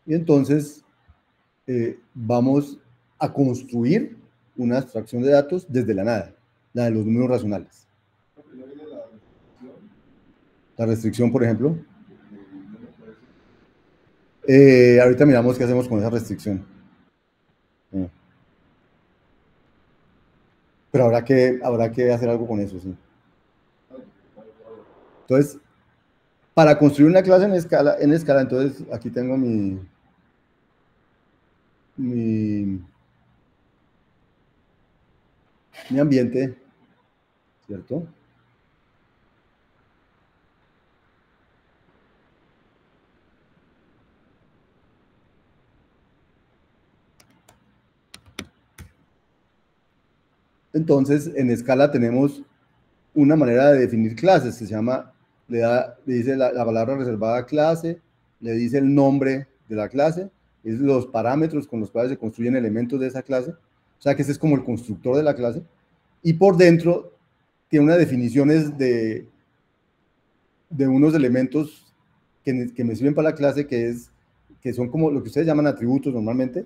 Y entonces vamos a construir una abstracción de datos desde la nada, la de los números racionales. La restricción, por ejemplo. Ahorita miramos qué hacemos con esa restricción. Pero habrá que hacer algo con eso, sí. Entonces, para construir una clase en escala, entonces aquí tengo mi ambiente, ¿cierto? Entonces, en escala tenemos una manera de definir clases que se llama, le dice la palabra reservada clase, le dice el nombre de la clase, es los parámetros con los cuales se construyen elementos de esa clase, o sea que ese es como el constructor de la clase, y por dentro tiene unas definiciones de unos elementos que me sirven para la clase, que son como lo que ustedes llaman atributos normalmente,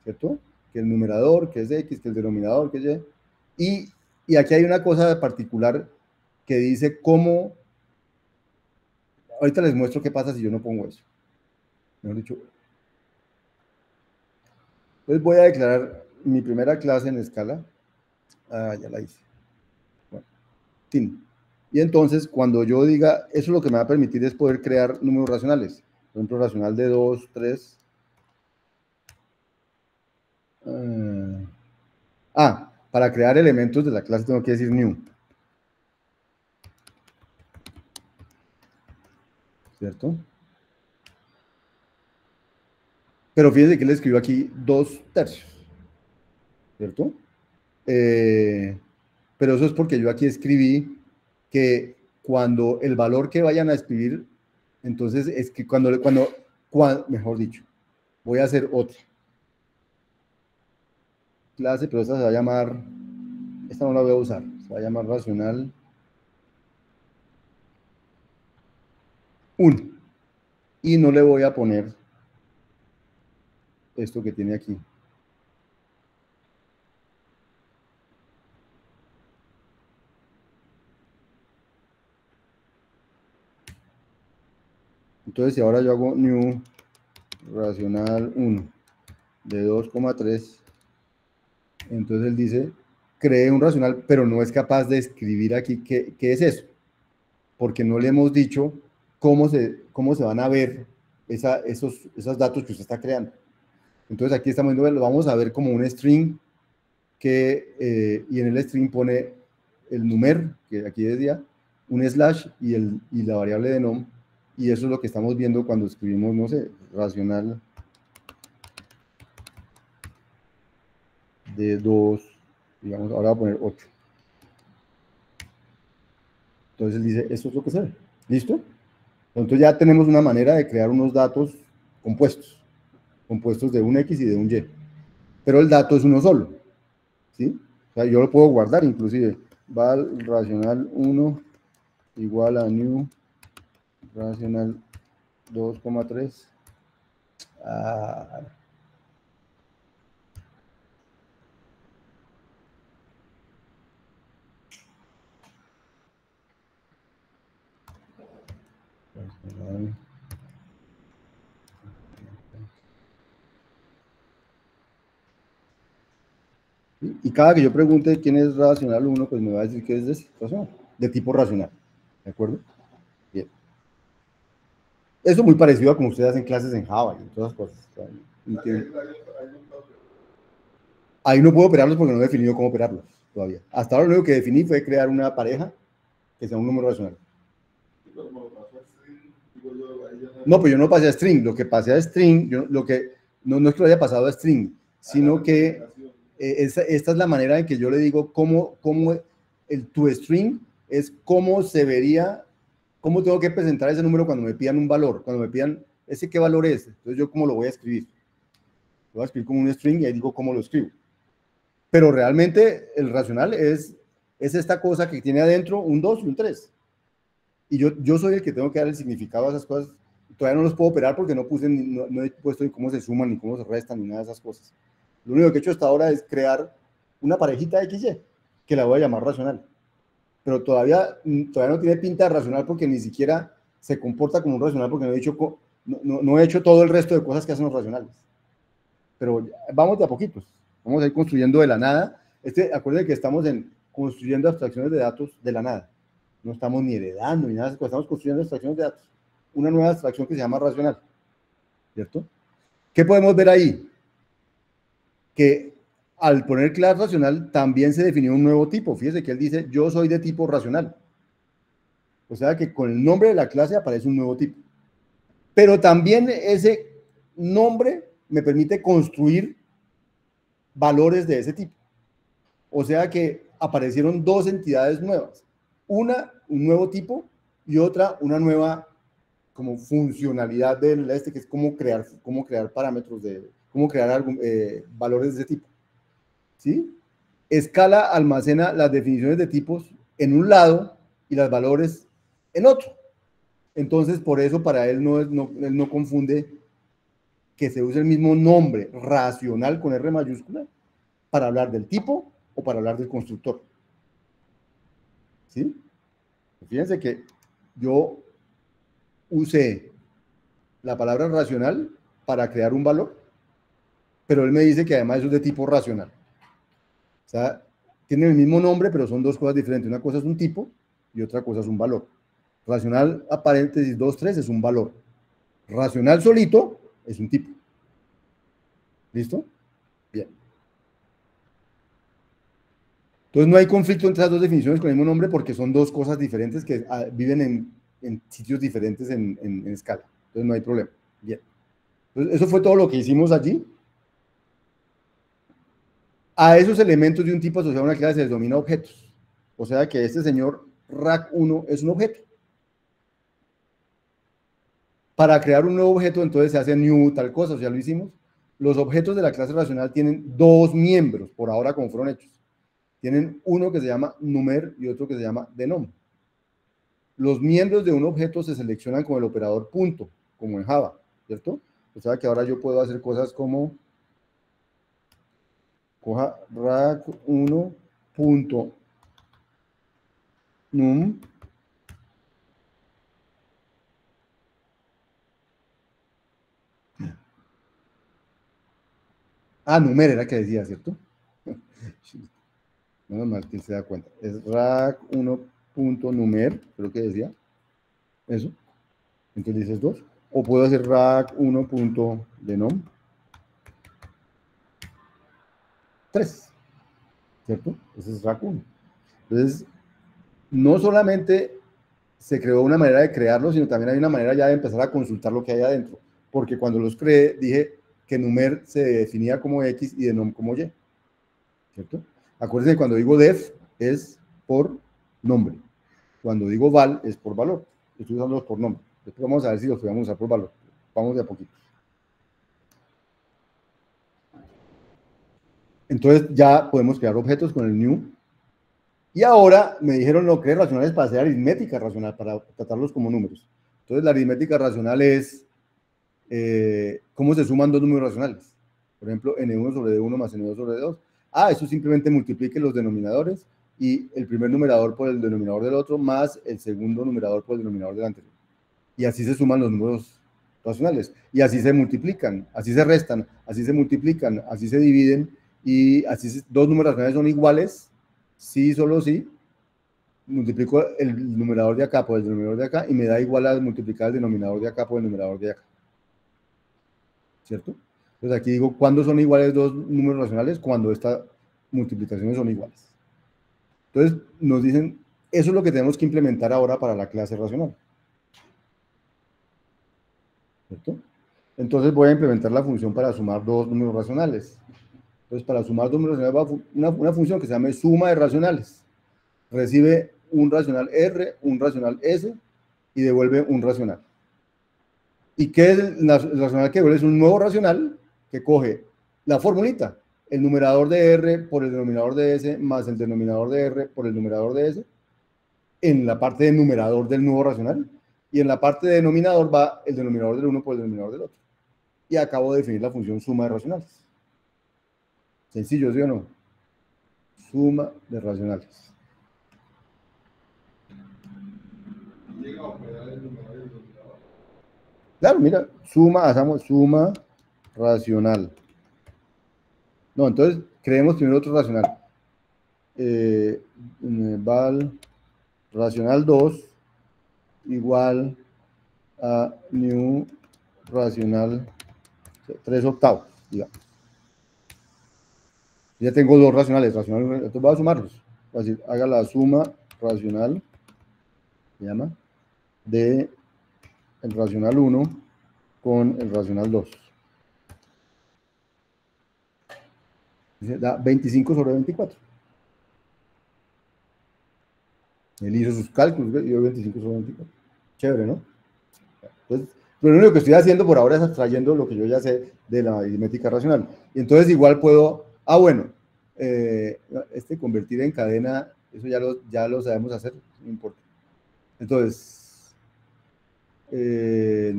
¿cierto? Que el numerador, que es X, que el denominador, que es Y. Y aquí hay una cosa particular que dice cómo, ahorita les muestro qué pasa si yo no pongo eso. Mejor dicho, entonces voy a declarar mi primera clase en escala. Ya la hice. Bueno, tin. Y entonces, cuando yo diga, eso es lo que me va a permitir es poder crear números racionales. Por ejemplo, racional de 2, 3. Para crear elementos de la clase tengo que decir new. ¿Cierto? Pero fíjense que le escribo aquí 2/3. ¿Cierto? Pero eso es porque yo aquí escribí que cuando el valor que vayan a escribir, entonces es que cuando mejor dicho, voy a hacer otra clase, pero esta se va a llamar, esta no la voy a usar, se va a llamar racional 1. Y no le voy a poner esto que tiene aquí. Entonces, si ahora yo hago new racional 1 de 2,3, entonces él dice, cree un racional, pero no es capaz de escribir aquí qué es eso, porque no le hemos dicho cómo se van a ver esos datos que usted está creando. Entonces aquí estamos viendo, lo vamos a ver como un string y en el string pone el numer, que aquí decía, un slash y la variable de nom, y eso es lo que estamos viendo cuando escribimos, no sé, racional de 2, digamos, ahora voy a poner 8. Entonces él dice, esto es lo que se ve. ¿Listo? Entonces ya tenemos una manera de crear unos datos compuestos de un X y de un Y. Pero el dato es uno solo. ¿Sí? O sea, yo lo puedo guardar inclusive. Val racional 1 igual a new racional 2,3. Y cada que yo pregunte quién es racional 1, pues me va a decir que es de tipo racional. ¿De acuerdo? Bien. Eso es muy parecido a como ustedes hacen clases en Java y todas las cosas. Ahí no puedo operarlos porque no he definido cómo operarlos todavía. Hasta ahora lo único que definí fue crear una pareja que sea un número racional. No, pues yo no pasé a string. Lo que pasé a string, no es que lo haya pasado a string, sino que esta es la manera en que yo le digo cómo el toString es cómo se vería, cómo tengo que presentar ese número cuando me pidan un valor, cuando me pidan ese qué valor es. Entonces yo cómo lo voy a escribir. Lo voy a escribir como un string y ahí digo cómo lo escribo. Pero realmente el racional es esta cosa que tiene adentro un 2 y un 3. Y yo soy el que tengo que dar el significado a esas cosas Todavía no los puedo operar porque no he puesto ni cómo se suman, ni cómo se restan, ni nada de esas cosas. Lo único que he hecho hasta ahora es crear una parejita XY, que la voy a llamar racional. Pero todavía no tiene pinta de racional porque ni siquiera se comporta como un racional porque no he hecho todo el resto de cosas que hacen los racionales. Pero vamos de a poquitos. Vamos a ir construyendo de la nada. Acuérdense que estamos construyendo abstracciones de datos de la nada. No estamos ni heredando ni nada, estamos construyendo abstracciones de datos. Una nueva abstracción que se llama racional. ¿Cierto? ¿Qué podemos ver ahí? Que al poner clase racional también se definió un nuevo tipo. Fíjese que él dice, yo soy de tipo racional. O sea que con el nombre de la clase aparece un nuevo tipo. Pero también ese nombre me permite construir valores de ese tipo. O sea que aparecieron dos entidades nuevas. Una, un nuevo tipo, y otra, una nueva como funcionalidad que es cómo crear parámetros, cómo crear valores de ese tipo. ¿Sí? Escala almacena las definiciones de tipos en un lado y los valores en otro. Entonces, por eso para él él no confunde que se use el mismo nombre racional con R mayúscula para hablar del tipo o para hablar del constructor. ¿Sí? Fíjense que yo usé la palabra racional para crear un valor, pero él me dice que además eso es de tipo racional. O sea, tienen el mismo nombre, pero son dos cosas diferentes. Una cosa es un tipo y otra cosa es un valor. Racional, a paréntesis 2, 3 es un valor. Racional solito es un tipo. ¿Listo? Bien. Entonces no hay conflicto entre las dos definiciones con el mismo nombre porque son dos cosas diferentes que viven en sitios diferentes en escala. Entonces no hay problema. Bien. Entonces, eso fue todo lo que hicimos allí. A esos elementos de un tipo asociado a una clase se les denomina objetos. O sea que este señor rack1 es un objeto. Para crear un nuevo objeto, entonces se hace new tal cosa, o sea, lo hicimos. Los objetos de la clase racional tienen dos miembros, por ahora como fueron hechos. Tienen uno que se llama numer y otro que se llama denom. Los miembros de un objeto se seleccionan con el operador punto, como en Java, ¿cierto? O sea que ahora yo puedo hacer cosas como coja rack1 punto num numer era que decía, ¿cierto? No más que se da cuenta. Es rack1.numer, creo que decía. Eso. Entonces dices 2. O puedo hacer rack1.denom 3. ¿Cierto? Ese es rack1. Entonces, no solamente se creó una manera de crearlo, sino también hay una manera ya de empezar a consultar lo que hay adentro. Porque cuando los creé, dije que numer se definía como X y denom como Y. ¿Cierto? Acuérdense que cuando digo def es por nombre. Cuando digo val es por valor. Estoy usándolos por nombre. Después vamos a ver si los podemos usar por valor. Vamos de a poquito. Entonces ya podemos crear objetos con el new. Y ahora me dijeron no crees racionales para hacer aritmética racional, para tratarlos como números. Entonces la aritmética racional es cómo se suman dos números racionales. Por ejemplo, n1 sobre d1 más n2 sobre d2. Eso simplemente multiplique los denominadores y el primer numerador por el denominador del otro más el segundo numerador por el denominador del anterior. Y así se suman los números racionales. Y así se multiplican, así se restan, así se multiplican, así se dividen y así dos números racionales son iguales, sí, solo sí. Multiplico el numerador de acá por el denominador de acá y me da igual a multiplicar el denominador de acá por el numerador de acá. ¿Cierto? Entonces aquí digo, ¿cuándo son iguales dos números racionales? Cuando estas multiplicaciones son iguales. Entonces nos dicen, eso es lo que tenemos que implementar ahora para la clase racional. ¿Cierto? Entonces voy a implementar la función para sumar dos números racionales. Entonces para sumar dos números racionales va una función que se llama suma de racionales. Recibe un racional R, un racional S y devuelve un racional. ¿Y qué es el racional que devuelve? Es un nuevo racional que coge la formulita, el numerador de R por el denominador de S más el denominador de R por el numerador de S, en la parte de numerador del nuevo racional, Y en la parte de denominador va el denominador del uno por el denominador del otro. Y acabo de definir la función suma de racionales. Sencillo, ¿sí o no? Suma de racionales. Claro, mira, suma, hacemos suma racional. No, entonces creemos primero otro racional. Val racional 2 igual a new racional 3 octavos, digamos. Ya tengo dos racionales, entonces voy a sumarlos. Voy a decir, haga la suma racional, se llama, de el racional 1 con el racional 2. Da 25 sobre 24. Él hizo sus cálculos y dio 25 sobre 24. Chévere, ¿no? Entonces, lo único que estoy haciendo por ahora es extrayendo lo que yo ya sé de la aritmética racional. Y entonces igual puedo, convertir en cadena, eso ya lo sabemos hacer, no importa. Entonces, y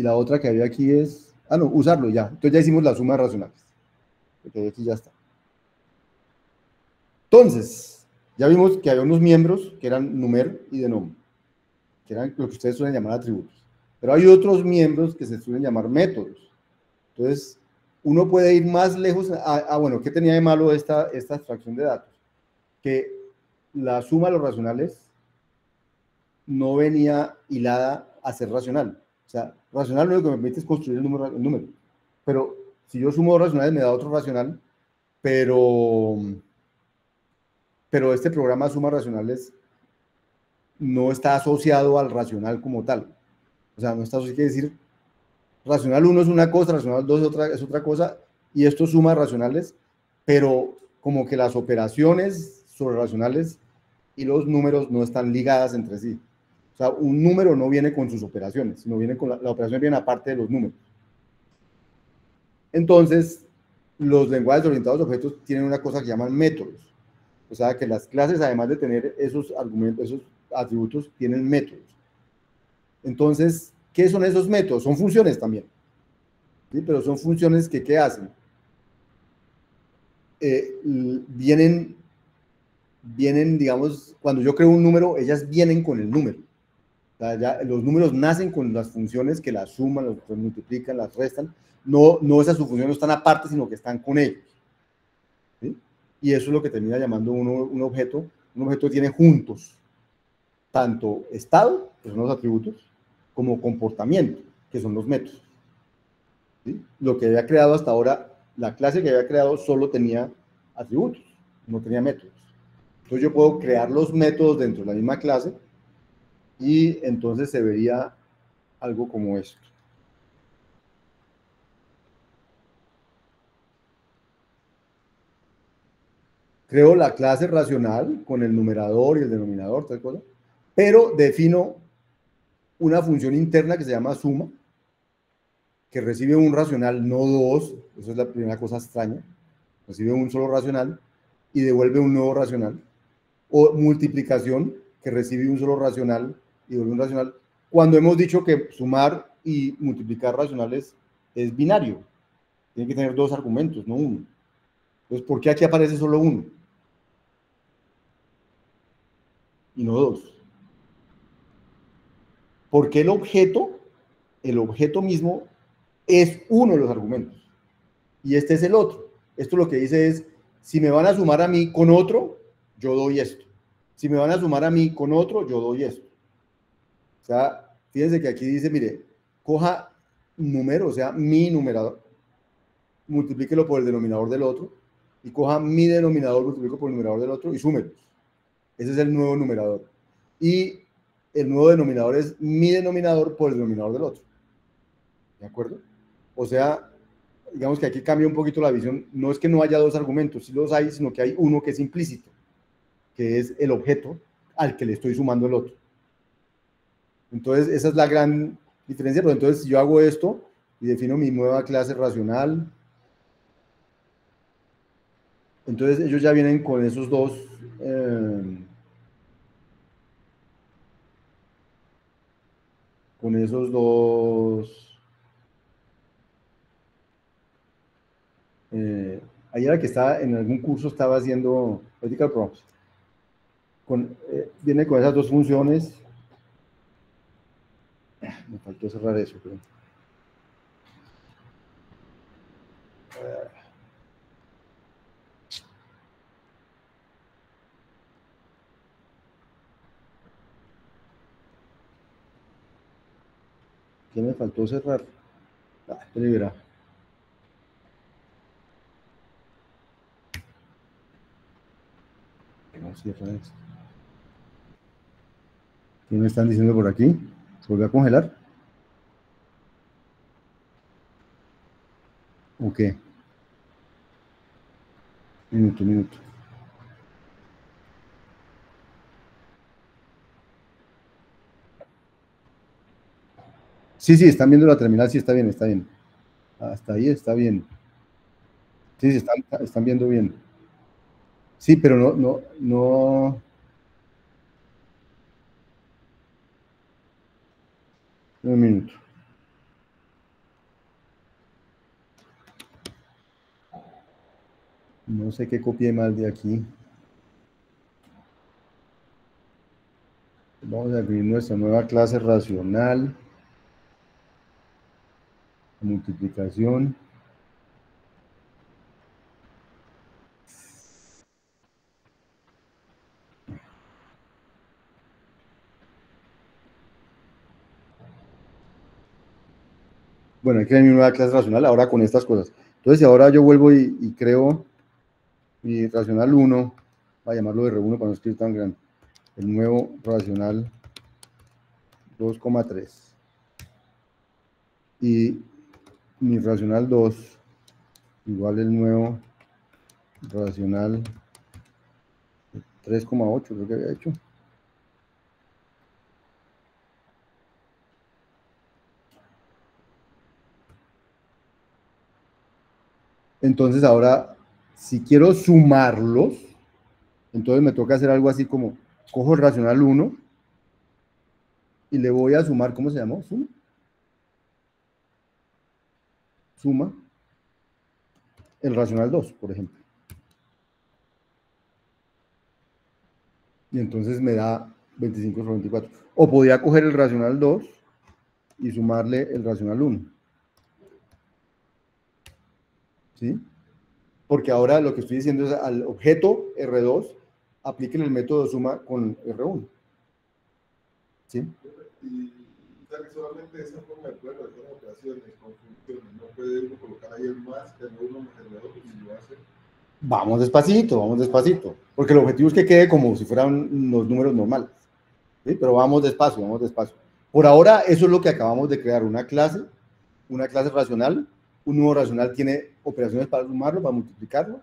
la otra que había aquí es, usarlo ya. Entonces ya hicimos la suma de racionales. Porque aquí ya está. Entonces, ya vimos que había unos miembros que eran numer y denom, que eran lo que ustedes suelen llamar atributos. Pero hay otros miembros que se suelen llamar métodos. Entonces, uno puede ir más lejos. Bueno, ¿qué tenía de malo esta abstracción de datos? Que la suma de los racionales no venía hilada a ser racional. O sea, racional lo único que me permite es construir el número. Pero si yo sumo dos racionales me da otro racional, pero este programa de sumas racionales no está asociado al racional como tal. O sea, no está asociado, quiere decir, racional 1 es una cosa, racional 2 es otra cosa, y esto suma racionales, pero como que las operaciones sobre racionales y los números no están ligadas entre sí. O sea, un número no viene con sus operaciones, sino viene con la operación viene aparte de los números. Entonces, los lenguajes orientados a objetos tienen una cosa que llaman métodos. O sea, que las clases, además de tener esos argumentos, esos atributos, tienen métodos. Entonces, ¿qué son esos métodos? Son funciones también. ¿Sí? Pero son funciones que, ¿qué hacen? Vienen, digamos, cuando yo creo un número, ellas vienen con el número. O sea, ya, los números nacen con las funciones que las suman, las multiplican, las restan. No esas funciones no están aparte, sino que están con ellos. ¿Sí? Y eso es lo que termina llamando un objeto. Un objeto tiene juntos tanto estado, que son los atributos, como comportamiento, que son los métodos. ¿Sí? Lo que había creado hasta ahora, la clase que había creado solo tenía atributos, no tenía métodos. Entonces yo puedo crear los métodos dentro de la misma clase y entonces se vería algo como esto. Creo la clase racional con el numerador y el denominador, tal cosa, pero defino una función interna que se llama suma, que recibe un racional, no dos, eso es la primera cosa extraña, recibe un solo racional y devuelve un nuevo racional, o multiplicación, que recibe un solo racional y devuelve un racional, cuando hemos dicho que sumar y multiplicar racionales es binario, tiene que tener dos argumentos, no uno. Entonces, ¿por qué aquí aparece solo uno? Y no dos. Porque el objeto mismo es uno de los argumentos y este es el otro. Esto lo que dice es, si me van a sumar a mí con otro, yo doy esto. Si me van a sumar a mí con otro, yo doy esto. O sea, fíjense que aquí dice, mire, coja número, o sea, mi numerador, multiplíquelo por el denominador del otro, y coja mi denominador, multiplíquelo por el numerador del otro, y súmelos. Ese es el nuevo numerador. Y el nuevo denominador es mi denominador por el denominador del otro. ¿De acuerdo? O sea, digamos que aquí cambia un poquito la visión. No es que no haya dos argumentos, sí los hay, sino que hay uno que es implícito, que es el objeto al que le estoy sumando el otro. Entonces, esa es la gran diferencia. Pero entonces, si yo hago esto y defino mi nueva clase racional, entonces ellos ya vienen con esos dos con esos dos. Ayer que estaba en algún curso estaba haciendo Logical Prompts. Viene con esas dos funciones. Me faltó cerrar eso, pero. ¿Qué me faltó cerrar? Verá. No cierra esto. ¿Qué me están diciendo por aquí? ¿Se volvió a congelar? ¿O qué? Minuto. Sí, están viendo la terminal, sí, está bien. Hasta ahí está bien. Sí, están viendo bien. Sí, pero no. Un minuto. No sé qué copié mal de aquí. Vamos a abrir nuestra nueva clase racional. Multiplicación. Bueno, hay que crear mi nueva clase racional ahora con estas cosas. Entonces, si ahora yo vuelvo y creo mi racional 1, voy a llamarlo R1 para no escribir tan grande, el nuevo racional 2,3 y mi racional 2 igual el nuevo racional 3,8 creo que había hecho. Entonces ahora, si quiero sumarlos, entonces me toca hacer algo así como, cojo el racional 1 y le voy a sumar, ¿cómo se llamó? Suma el racional 2, por ejemplo. Y entonces me da 25 sobre 24. O podría coger el racional 2 y sumarle el racional 1. ¿Sí? Porque ahora lo que estoy diciendo es al objeto R2, apliquen el método de suma con R1. ¿Sí? Y o sea que solamente esa forma de poder realizar operaciones con funciones, no puede uno colocar ahí el más, el uno más el otro y lo hace. Vamos despacito, porque el objetivo es que quede como si fueran los números normales. ¿Sí? Pero vamos despacio. Por ahora, eso es lo que acabamos de crear, una clase racional. Un nuevo racional tiene operaciones para sumarlo, para multiplicarlo,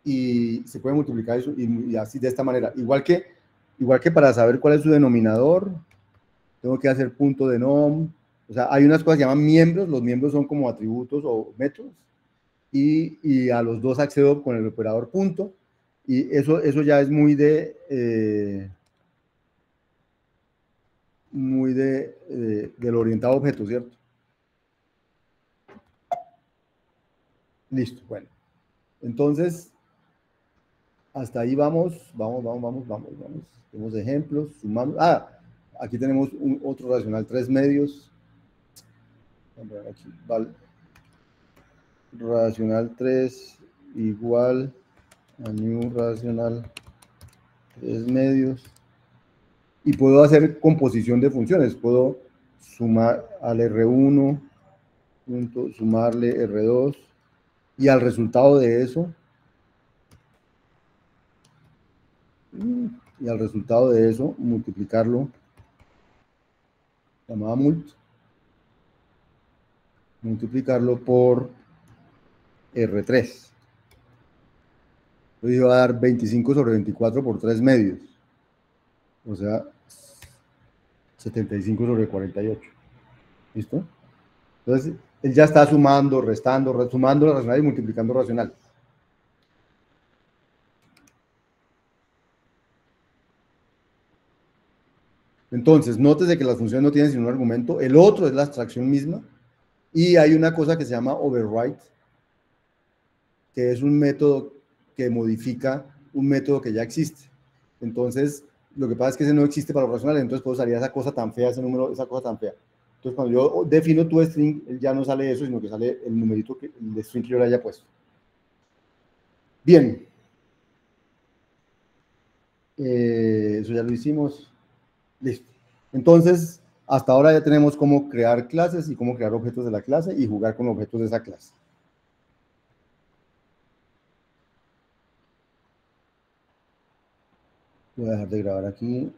y se puede multiplicar eso y así de esta manera. Igual que para saber cuál es su denominador, tengo que hacer punto de nom. O sea, hay unas cosas que llaman miembros, los miembros son como atributos o métodos, y a los dos accedo con el operador punto, y eso ya es muy del orientado a objeto, ¿cierto? Listo, bueno. Entonces, hasta ahí vamos. Tenemos ejemplos, sumamos. Aquí tenemos otro racional 3 medios. Aquí, vale. Racional 3 igual a new racional 3 medios. Y puedo hacer composición de funciones. Puedo sumar al R1, sumarle R2, y al resultado de eso, multiplicarlo, llamada multiplicarlo por R3. Entonces va a dar 25 sobre 24 por 3 medios. O sea, 75 sobre 48. ¿Listo? Entonces, él ya está sumando, restando, sumando racional y multiplicando racional. Entonces, nótese que las funciones no tienen sino un argumento, el otro es la abstracción misma, y hay una cosa que se llama override, que es un método que modifica un método que ya existe. Entonces, lo que pasa es que ese no existe para los racionales, entonces puedo salir esa cosa tan fea, ese número, esa cosa tan fea. Entonces, cuando yo defino tu string, ya no sale eso, sino que sale el numerito, el string que yo le haya puesto. Bien. Eso ya lo hicimos. Listo. Entonces, hasta ahora ya tenemos cómo crear clases y cómo crear objetos de la clase y jugar con objetos de esa clase. Voy a dejar de grabar aquí.